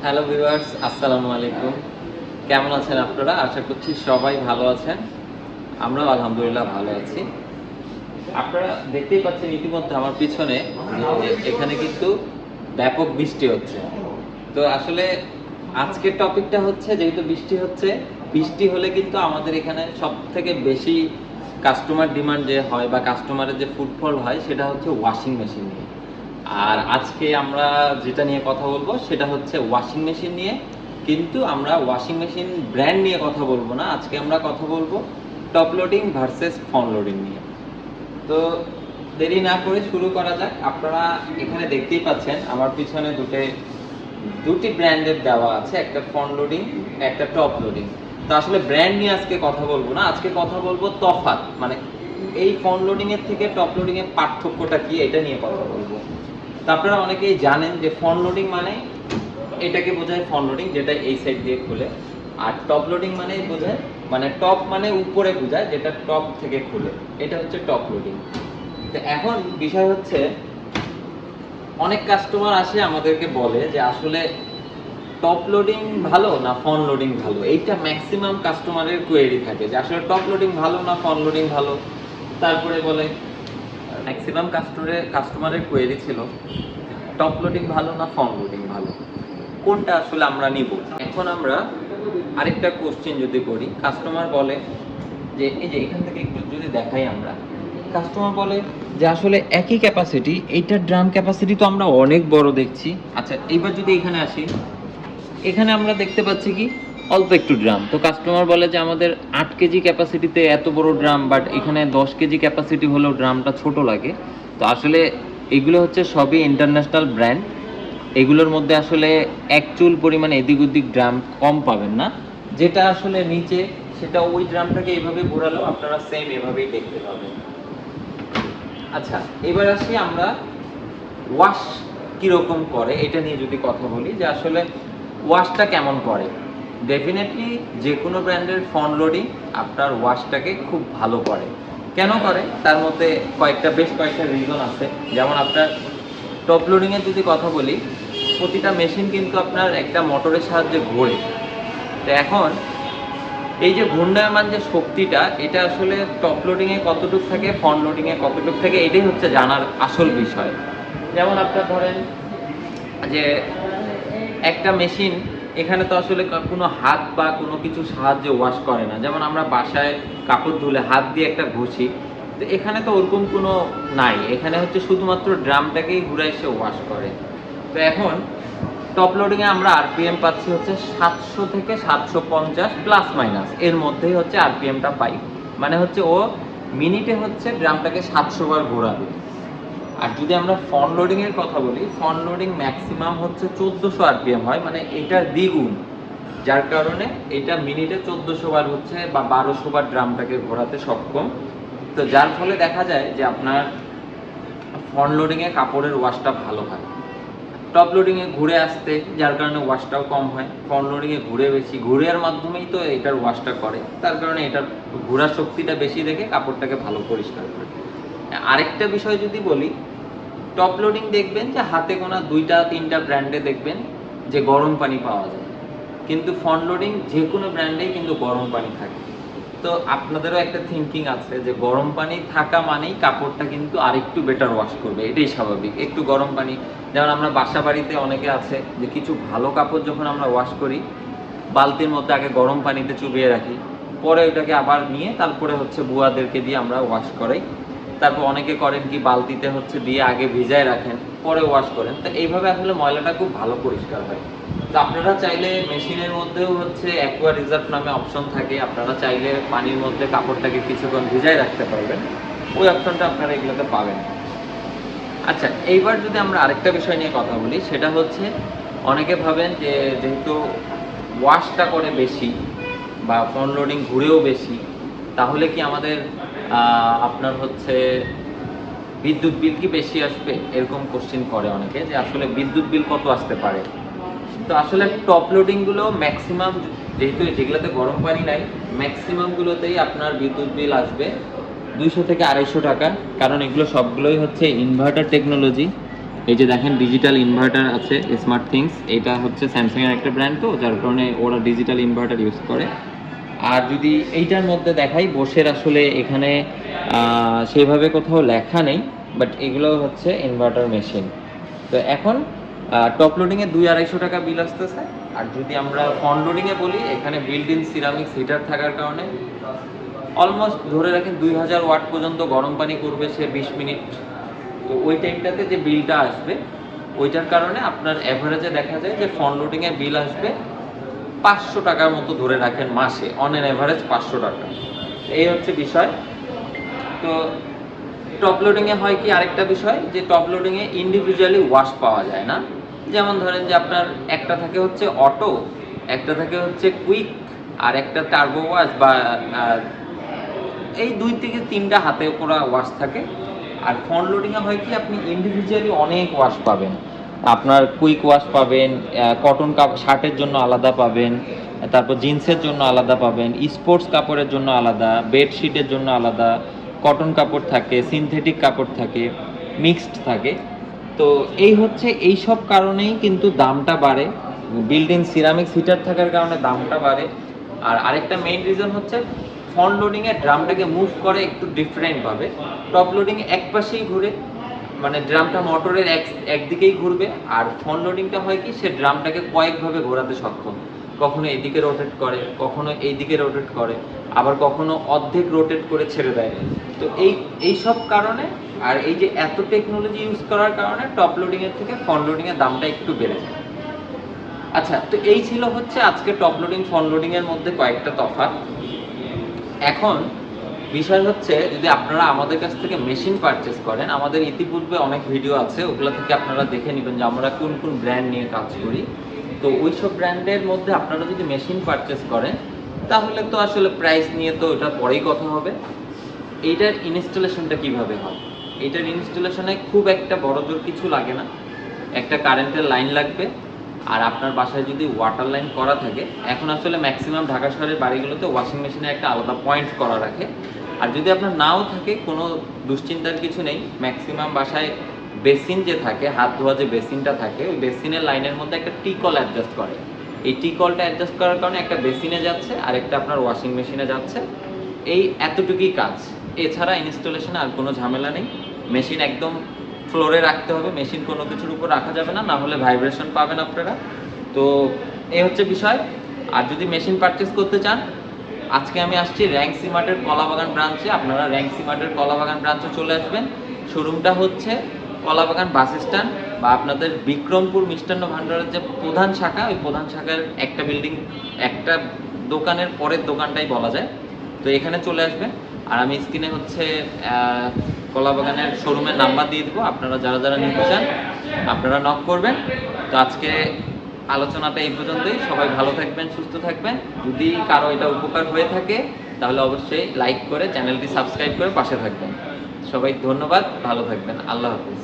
Hello viewers, আসসালামু আলাইকুম। কেমন আছেন আপনারা? আশা করছি সবাই ভালো আছেন। আমরাও আলহামদুলিল্লাহ ভালো আছি। আপনারা দেখতেই পাচ্ছেন ইতিমধ্যে আমার পিছনে যে এখানে কিন্তু ব্যাপক বৃষ্টি হচ্ছে। তো আসলে আজকের টপিকটা হচ্ছে, যেহেতু বৃষ্টি হচ্ছে, বৃষ্টি হলে কিন্তু আমাদের এখানে সবথেকে বেশি কাস্টমার ডিমান্ড যে হয় বা কাস্টমারের যে ফুটফল হয় সেটা হচ্ছে ওয়াশিং মেশিন নিয়ে। আর আজকে আমরা যেটা নিয়ে কথা বলবো সেটা হচ্ছে ওয়াশিং মেশিন নিয়ে। কিন্তু আমরা ওয়াশিং মেশিন ব্র্যান্ড নিয়ে কথা বলবো না, আজকে আমরা কথা বলবো top loading versus front loading নিয়ে। তো দেরি না করে শুরু করা যাক। আপনারা এখানে দেখতেই পাচ্ছেন আমার পিছনে দুটি ব্র্যান্ডের দেওয়া আছে, একটা ফ্রন্ট লোডিং, একটা টপ লোডিং। তো আসলে ব্র্যান্ড নিয়ে আজকে কথা বলবো না, আজকে কথা বলবো তফাৎ, মানে এই ফ্রন্ট লোডিং এর থেকে টপ লোডিং এর পার্থক্যটা কি এটা নিয়ে কথা বলবো। তো আপনারা অনেকেই জানেন যে ফ্রন্ট লোডিং মানে এটাকে বোঝায় ফ্রন্ট লোডিং, যেটা এই সাইড দিয়ে খুলে। আর টপ লোডিং মানে বোঝায়, মানে টপ মানে উপরে বোঝায়, যেটা টপ থেকে খুলে, এটা হচ্ছে টপ লোডিং। তো এখন বিষয় হচ্ছে, অনেক কাস্টমার আসে আমাদেরকে বলে যে আসলে টপ লোডিং ভালো না ফ্রন্ট লোডিং ভালো। এইটা ম্যাক্সিমাম কাস্টমারের কোয়েরি থাকে যে আসলে টপ লোডিং ভালো না ফ্রন্ট লোডিং ভালো। তারপরে বলে ম্যাক্সিমাম কাস্টমারের কোয়েরি ছিল টপ লোডিং ভালো না ফ্রন্ট লোডিং ভালো, কোনটা আসলে আমরা নিব। এখন আমরা আরেকটা কোশ্চেন যদি করি, কাস্টমার বলে যে এই যে এখান থেকে একটু যদি দেখাই আমরা, কাস্টমার বলে যে আসলে একই ক্যাপাসিটি, এইটার ড্রাম ক্যাপাসিটি তো আমরা অনেক বড় দেখছি। আচ্ছা, এইবার যদি এখানে আসি, এখানে আমরা দেখতে পাচ্ছি কি অল্প একটু ড্রাম। তো কাস্টমার বলে যে আমাদের 8 কেজি ক্যাপাসিটিতে এত বড় ড্রাম, বাট এখানে 10 কেজি ক্যাপাসিটি হলেও ড্রামটা ছোট লাগে। তো আসলে এগুলো হচ্ছে সবই ইন্টারন্যাশনাল ব্র্যান্ড, এগুলোর মধ্যে আসলে এক চুল পরিমাণে এদিক ওদিক ড্রাম কম পাবেন না। যেটা আসলে নিচে সেটা ওই ড্রামটাকে এইভাবে ঘোরালেও আপনারা সেম এভাবেই দেখতে পাবেন। আচ্ছা, এবার আসি আমরা ওয়াশ কীরকম করে এটা নিয়ে যদি কথা বলি, যে আসলে ওয়াশটা কেমন করে। ডেফিনেটলি যে কোনো ব্র্যান্ডের ফ্রন্ট লোডিং আপনার ওয়াশটাকে খুব ভালো করে। কেন করে তার মধ্যে বেশ কয়েকটা রিজন আছে। যেমন আপনার টপ লোডিংয়ের যদি কথা বলি, প্রতিটা মেশিন কিন্তু আপনার একটা মোটরের সাহায্যে ঘোরে। তো এখন এই যে ঘূর্ণায়মান যে শক্তিটা, এটা আসলে টপ লোডিংয়ে কতটুকু থাকে, ফ্রন্ট লোডিংয়ে কতটুকু থাকে, এটাই হচ্ছে জানার আসল বিষয়। যেমন আপনার ধরেন যে একটা মেশিন, এখানে তো আসলে কোনো হাত বা কোনো কিছু সাহায্যে ওয়াশ করে না। যেমন আমরা বাসায় কাপড় ধুলে হাত দিয়ে একটা ঘষি, তো এখানে তো ওরকম কোনো নাই, এখানে হচ্ছে শুধুমাত্র ড্রামটাকেই ঘুরে এসে ওয়াশ করে। তো এখন টপ লোডিংয়ে আমরা আরপিএম পাচ্ছি হচ্ছে 700 থেকে 750 প্লাস মাইনাস এর মধ্যেই হচ্ছে আরপিএমটা পাই। মানে হচ্ছে ও মিনিটে হচ্ছে ড্রামটাকে 700 বার ঘোরাবে। আর যদি আমরা ফ্রন্ট লোডিং এর কথা বলি, ফ্রন্ট লোডিং ম্যাক্সিমাম হচ্ছে 1400 আরপিএম হয়, মানে এটার দ্বিগুণ। যার কারণে এটা মিনিটে 1400 বার হচ্ছে বা 1200 বার ড্রামটাকে ঘোরাতে সক্ষম। তো যার ফলে দেখা যায় যে আপনার ফ্রন্ট লোডিং এ কাপড়ের ওয়াশটা ভালো হয়, টপ লোডিং এ ঘুরে আসতে, যার কারণে ওয়াশটাও কম হয়। ফ্রন্ট লোডিং এ ঘুরে বেশি, ঘুরের মাধ্যমেই তো এটার ওয়াশটা করে, তার কারণে এটার ঘোরার শক্তিটা বেশি দেখে কাপড়টাকে ভালো পরিষ্কার করে। আরেকটা বিষয় যদি বলি, টপ লোডিং দেখবেন যে হাতে গোনা 2-3টা ব্র্যান্ডে দেখবেন যে গরম পানি পাওয়া যায়, কিন্তু ফ্রন্ট লোডিং যে কোনো ব্র্যান্ডেই কিন্তু গরম পানি থাকে। তো আপনাদেরও একটা থিঙ্কিং আছে যে গরম পানি থাকা মানেই কাপড়টা কিন্তু আরেকটু বেটার ওয়াশ করবে, এটাই স্বাভাবিক। একটু গরম পানি, যেমন আমরা বাসা বাড়িতে অনেকে আছে যে কিছু ভালো কাপড় যখন আমরা ওয়াশ করি, বালতির মধ্যে আগে গরম পানিতে চুবিয়ে রাখি, পরে ওটাকে আবার নিয়ে তারপরে হচ্ছে বুয়াদেরকে দিয়ে আমরা ওয়াশ করাই। তারপর অনেকে করেন কি বালতিতে হচ্ছে দিয়ে আগে ভিজায় রাখেন, পরে ওয়াশ করেন। তো এইভাবে আসলে ময়লাটা খুব ভালো পরিষ্কার হয়। তো আপনারা চাইলে মেশিনের মধ্যেও হচ্ছে অ্যাকোয়া রিজার্ভ নামে অপশন থাকে, আপনারা চাইলে পানির মধ্যে কাপড়টাকে কিছুক্ষণ ভিজায় রাখতে পারবেন, ওই অপশনটা আপনারা এগুলোতে পাবেন। আচ্ছা, এইবার যদি আমরা আরেকটা বিষয় নিয়ে কথা বলি, সেটা হচ্ছে অনেকে ভাবেন যে যেহেতু ওয়াশটা করে বেশি বা ফ্রন্ট লোডিং ঘুরেও বেশি, তাহলে কি আমাদের আপনার হচ্ছে বিদ্যুৎ বিল কি বেশি আসবে, এরকম কোশ্চেন করে অনেকে যে আসলে বিদ্যুৎ বিল কত আসতে পারে। তো আসলে টপ লোডিংগুলো ম্যাক্সিমাম, যেহেতু যেগুলোতে গরম পানি নাই, ম্যাক্সিমামগুলোতেই আপনার বিদ্যুৎ বিল আসবে 200 থেকে 250 টাকা। কারণ এগুলো সবগুলোই হচ্ছে ইনভার্টার টেকনোলজি। এই যে দেখেন ডিজিটাল ইনভার্টার আছে স্মার্ট থিংস, এটা হচ্ছে স্যামসাং এর একটা ব্র্যান্ড, তো যার কারণে ওরা ডিজিটাল ইনভার্টার ইউজ করে। আর যদি এইটার মধ্যে দেখাই বসের, আসলে এখানে সেভাবে কোথাও লেখা নেই, বাট এগুলো হচ্ছে ইনভার্টার মেশিন। তো এখন টপ লোডিংয়ে 200-250 টাকা বিল আসতেছে। আর যদি আমরা ফ্রন্ট লোডিংয়ে বলি, এখানে বিল্ট ইন সিরামিক্স হিটার থাকার কারণে অলমোস্ট ধরে রাখেন 2000 ওয়াট পর্যন্ত গরম পানি করবে সে 20 মিনিট। তো ওই টাইমটাতে যে বিলটা আসবে, ওইটার কারণে আপনার অ্যাভারেজে দেখা যায় যে ফ্রন্ট লোডিংয়ে বিল আসবে 500 টাকার মতো ধরে রাখেন মাসে, অন অ্যান অ্যাভারেজ 500 টাকা। এই হচ্ছে বিষয়। তো টপ লোডিংয়ে হয় কি, আরেকটা বিষয় যে টপ লোডিংয়ে ইন্ডিভিজুয়ালি ওয়াশ পাওয়া যায় না। যেমন ধরেন যে আপনার একটা থাকে হচ্ছে অটো, একটা থাকে হচ্ছে কুইক, আর একটা টার্বো ওয়াশ, বা এই 2 থেকে 3টা হাতে করা ওয়াশ থাকে। আর ফ্রন্ট লোডিংয়ে হয় কি, আপনি ইন্ডিভিজুয়ালি অনেক ওয়াশ পাবেন। আপনার কুইক ওয়াশ পাবেন, কটন শার্টের জন্য আলাদা পাবেন, তারপর জিন্সের জন্য আলাদা পাবেন, স্পোর্টস কাপড়ের জন্য আলাদা, বেডশিটের জন্য আলাদা, কটন কাপড় থাকে, সিনথেটিক কাপড় থাকে, মিক্সড থাকে। তো এই সব কারণেই কিন্তু দামটা বাড়ে। বিল্ট ইন সিরামিক্স হিটার থাকার কারণে দামটা বাড়ে। আর আরেকটা মেইন রিজন হচ্ছে ফ্রন্ট লোডিংয়ে ড্রামটাকে মুভ করে একটু ডিফারেন্টভাবে, টপ লোডিংয়ে এক পাশেই ঘুরে, মানে ড্রামটা মোটরের একদিকেই ঘুরবে। আর ফ্রন্ট লোডিংটা হয় কি, সে ড্রামটাকে কয়েকভাবে ঘোরাতে সক্ষম, কখনো এদিকে রোটেট করে, কখনো এইদিকে রোটেট করে, আবার কখনো অর্ধেক রোটেট করে ছেড়ে দেয়। তো এই সব কারণে, আর এই যে এত টেকনোলজি ইউজ করার কারণে টপ লোডিংয়ের থেকে ফ্রন্ট লোডিংয়ের দামটা একটু বেড়ে যায়। আচ্ছা, তো এই ছিল হচ্ছে আজকে টপ লোডিং ফ্রন্ট লোডিংয়ের মধ্যে কয়েকটা তফাৎ। এখন বিষয় হচ্ছে, যদি আপনারা আমাদের কাছ থেকে মেশিন পারচেস করেন, আমাদের ইতিপূর্বে অনেক ভিডিও আছে, ওগুলো থেকে আপনারা দেখে নেবেন যে আমরা কোন কোন ব্র্যান্ড নিয়ে কাজ করি। তো ওই সব ব্র্যান্ডের মধ্যে আপনারা যদি মেশিন পারচেস করেন, তাহলে তো আসলে প্রাইস নিয়ে তো ওটা পরেই কথা হবে। এইটার ইনস্টলেশনটা কিভাবে হয়, এইটার ইনস্টলেশনে খুব একটা বড়জোর কিছু লাগে না। একটা কারেন্টের লাইন লাগবে, আর আপনার বাসায় যদি ওয়াটার লাইন করা থাকে, এখন আসলে ম্যাক্সিমাম ঢাকা শহরের বাড়িগুলোতে ওয়াশিং মেশিনে একটা আলাদা পয়েন্ট করা রাখে। আর যদি আপনার নাও থাকে, কোনো দুশ্চিন্তার কিছু নেই, ম্যাক্সিমাম বাসায় বেসিন যে থাকে, হাত ধোয়া যে বেসিনটা থাকে, ওই বেসিনের লাইনের মধ্যে একটা টি কল অ্যাডজাস্ট করে। এই টি কলটা অ্যাডজাস্ট করার কারণে একটা বেসিনে যাচ্ছে আর একটা আপনার ওয়াশিং মেশিনে যাচ্ছে। এই এতটুকুই কাজ, এছাড়া ইনস্টলেশনে আর কোনো ঝামেলা নেই। মেশিন একদম ফ্লোরে রাখতে হবে, মেশিন কোনো কিছুর উপর রাখা যাবে না, না হলে ভাইব্রেশন পাবেন আপনারা। তো এই হচ্ছে বিষয়। আর যদি মেশিন পারচেস করতে চান, আজকে আমি আসছি র্যাংসি মার্টের কলাবাগান ব্রাঞ্চে। আপনারা র্যাংসি মার্টের কলাবাগান ব্রাঞ্চে চলে আসবেন। শোরুমটা হচ্ছে কলাবাগান বাস স্ট্যান্ড, বা আপনাদের বিক্রমপুর মিষ্টান্ন ভাণ্ডারের যে প্রধান শাখা, ওই প্রধান শাখার একটা বিল্ডিং, একটা দোকানের পরের দোকানটাই বলা যায়। তো এখানে চলে আসবেন। আর আমি স্ক্রিনে হচ্ছে কলাবাগানের শোরুমের নাম্বার দিয়ে দেবো, আপনারা যারা যারা নিতে চান আপনারা নক করবেন। তো আজকে আলোচনাটা এই পর্যন্তই। সবাই ভালো থাকবেন, সুস্থ থাকবেন। যদি কারো এটা উপকার হয়ে থাকে, তাহলে অবশ্যই লাইক করে চ্যানেলটি সাবস্ক্রাইব করে পাশে থাকবেন। সবাই ধন্যবাদ, ভালো থাকবেন, আল্লাহ হাফিজ।